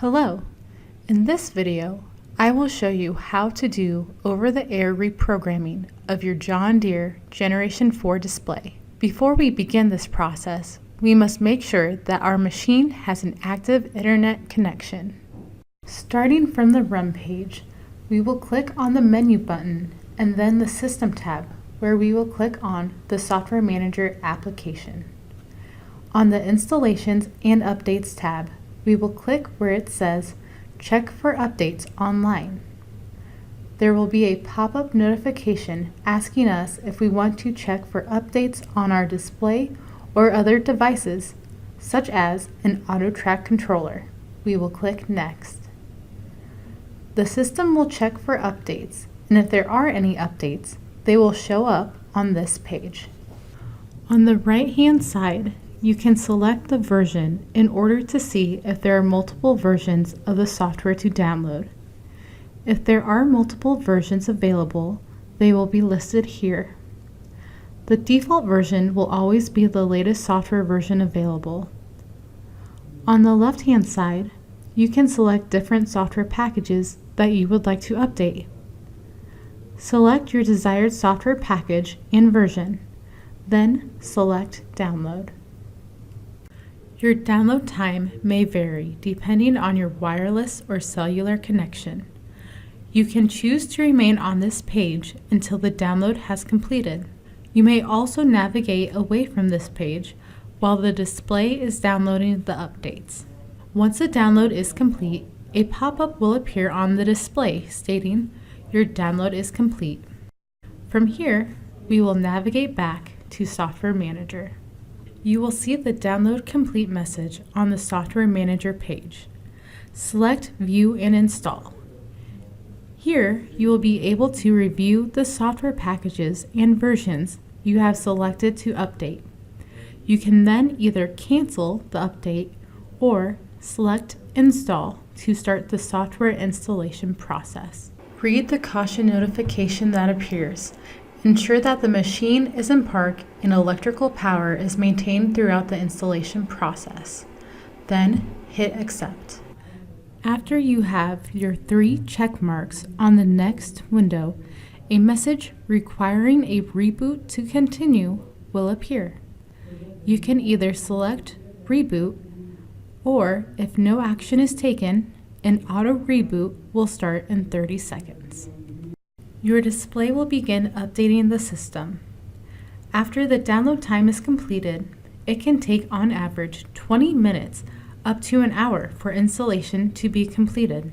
Hello! In this video, I will show you how to do over-the-air reprogramming of your John Deere Generation 4 display. Before we begin this process, we must make sure that our machine has an active internet connection. Starting from the Run page, we will click on the Menu button and then the System tab, where we will click on the Software Manager application. On the Installations and Updates tab, we will click where it says Check for Updates Online. There will be a pop-up notification asking us if we want to check for updates on our display or other devices, such as an auto-track controller. We will click Next. The system will check for updates, and if there are any updates, they will show up on this page. On the right-hand side, you can select the version in order to see if there are multiple versions of the software to download. If there are multiple versions available, they will be listed here. The default version will always be the latest software version available. On the left-hand side, you can select different software packages that you would like to update. Select your desired software package and version, then select Download. Your download time may vary depending on your wireless or cellular connection. You can choose to remain on this page until the download has completed. You may also navigate away from this page while the display is downloading the updates. Once the download is complete, a pop-up will appear on the display stating, "Your download is complete." From here, we will navigate back to Software Manager. You will see the Download Complete message on the Software Manager page. Select View and Install. Here, you will be able to review the software packages and versions you have selected to update. You can then either cancel the update or select Install to start the software installation process. Read the caution notification that appears. Ensure that the machine is in park and electrical power is maintained throughout the installation process. Then hit Accept. After you have your 3 check marks on the next window, a message requiring a reboot to continue will appear. You can either select Reboot, or if no action is taken, an auto reboot will start in 30 seconds. Your display will begin updating the system. After the download time is completed, it can take on average 20 minutes up to an hour for installation to be completed.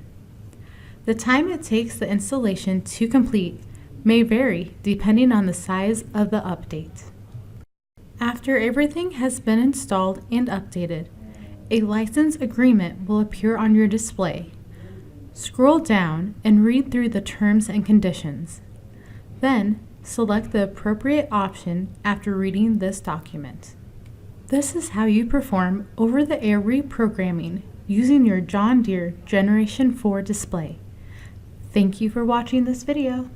The time it takes the installation to complete may vary depending on the size of the update. After everything has been installed and updated, a license agreement will appear on your display. Scroll down and read through the terms and conditions. Then, select the appropriate option after reading this document. This is how you perform over-the-air reprogramming using your John Deere Generation 4 display. Thank you for watching this video.